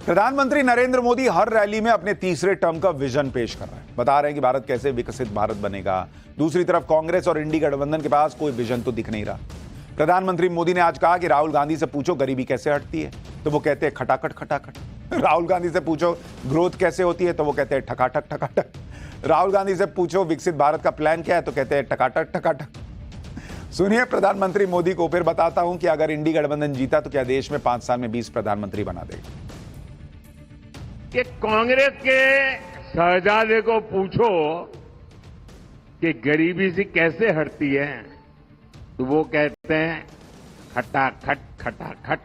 प्रधानमंत्री नरेंद्र मोदी हर रैली में अपने तीसरे टर्म का विजन पेश कर रहे हैं। बता रहे हैं कि भारत कैसे विकसित भारत बनेगा। दूसरी तरफ कांग्रेस और इंडी गठबंधन के पास कोई विजन तो दिख नहीं रहा। प्रधानमंत्री मोदी ने आज कहा कि राहुल गांधी से पूछो गरीबी कैसे हटती है, तो वो कहते हैं खटाखट खटाखट। राहुल गांधी से पूछो ग्रोथ कैसे होती है, तो वो कहते हैं ठकाठक ठकाठक। राहुल गांधी से पूछो विकसित भारत का प्लान क्या है, तो कहते हैं टकाटक टकाटक। सुनिए प्रधानमंत्री मोदी को। फिर बताता हूं कि अगर इंडी गठबंधन जीता तो क्या देश में 5 साल में 20 प्रधानमंत्री बना देगा। कि कांग्रेस के शहजादे को पूछो कि गरीबी से कैसे हटती है, तो वो कहते हैं खटाखट खटाखट।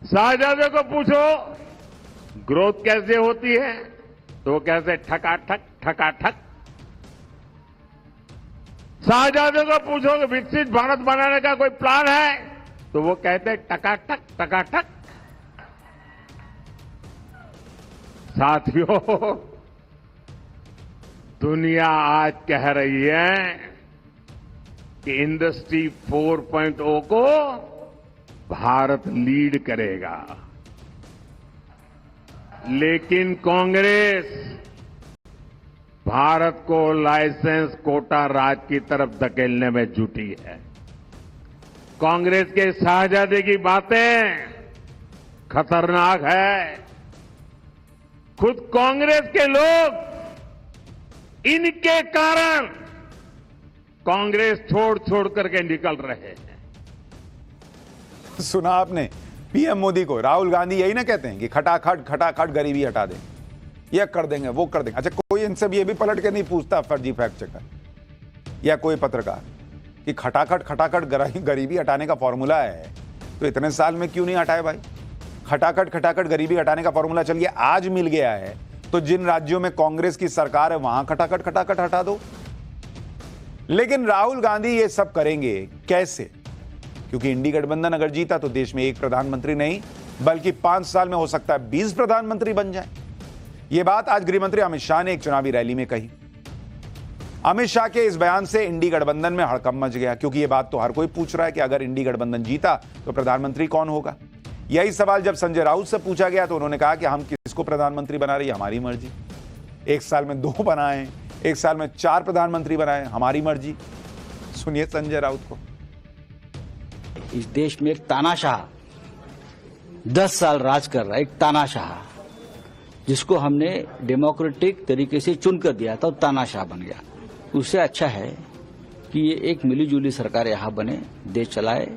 शहजादे को पूछो ग्रोथ कैसे होती है, तो वो कहते हैं ठकाठक ठकाठक। शहजादे को पूछो कि विकसित भारत बनाने का कोई प्लान है, तो वो कहते हैं टकाटक टकाटक। साथियों, दुनिया आज कह रही है कि इंडस्ट्री 4.0 को भारत लीड करेगा, लेकिन कांग्रेस भारत को लाइसेंस कोटा राज की तरफ धकेलने में जुटी है। कांग्रेस के शहजादे की बातें खतरनाक है। खुद कांग्रेस के लोग इनके कारण कांग्रेस छोड़ करके निकल रहे हैं। सुना आपने पीएम मोदी को। राहुल गांधी यही ना कहते हैं कि खटाखट खटाखट गरीबी हटा दें, ये कर देंगे वो कर देंगे। अच्छा, कोई इनसे भी ये भी पलट के नहीं पूछता, फर्जी फैक्ट चेकर या कोई पत्रकार, कि खटाखट खटाखट गरीबी हटाने का फॉर्मूला है, तो इतने साल में क्यों नहीं हटाए भाई? खटाखट खटाखट गरीबी हटाने का फॉर्मूला चलिए आज मिल गया है, तो जिन राज्यों में कांग्रेस की सरकार है वहां खटाखट खटाखट हटा दो। लेकिन राहुल गांधी ये सब करेंगे कैसे? क्योंकि इंडी गठबंधन अगर जीता तो देश में एक प्रधानमंत्री नहीं बल्कि 5 साल में हो सकता है 20 प्रधानमंत्री बन जाए। यह बात आज गृहमंत्री अमित शाह ने एक चुनावी रैली में कही। अमित शाह के इस बयान से इंडी गठबंधन में हड़कंप मच गया, क्योंकि यह बात तो हर कोई पूछ रहा है कि अगर इंडी गठबंधन जीता तो प्रधानमंत्री कौन होगा। यही सवाल जब संजय राउत से पूछा गया तो उन्होंने कहा कि हम किसको प्रधानमंत्री बना रही है, हमारी मर्जी। एक साल में 2 बनाए, एक साल में 4 प्रधानमंत्री बनाए, हमारी मर्जी। सुनिए संजय राउत को। इस देश में एक तानाशाह 10 साल राज कर रहा है, एक तानाशाह जिसको हमने डेमोक्रेटिक तरीके से चुनकर दिया था, तानाशाह बन गया। उससे अच्छा है कि ये एक मिलीजुली सरकार यहाँ बने, देश चलाए,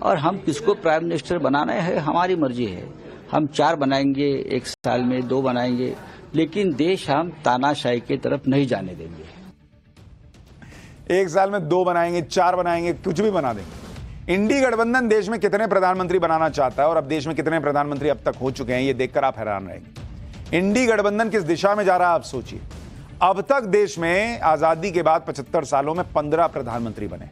और हम किसको प्राइम मिनिस्टर बनाना है हमारी मर्जी है। हम 4 बनाएंगे, एक साल में 2 बनाएंगे, लेकिन देश हम तानाशाही की तरफ नहीं जाने देंगे। एक साल में 2 बनाएंगे, 4 बनाएंगे, कुछ भी बना देंगे। इंडी गठबंधन देश में कितने प्रधानमंत्री बनाना चाहता है और अब देश में कितने प्रधानमंत्री अब तक हो चुके हैं, ये देखकर आप हैरान रहेंगे। इंडी गठबंधन किस दिशा में जा रहा है आप सोचिए। अब तक देश में आजादी के बाद 75 सालों में 15 प्रधानमंत्री बने।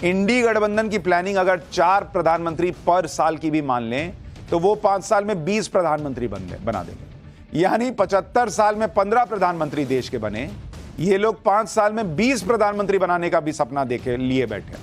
इंडी गठबंधन की प्लानिंग अगर 4 प्रधानमंत्री पर साल की भी मान लें तो वो 5 साल में 20 प्रधानमंत्री बना देंगे। यानी 75 साल में 15 प्रधानमंत्री देश के बने। ये लोग 5 साल में 20 प्रधानमंत्री बनाने का भी सपना देखे लिए बैठे।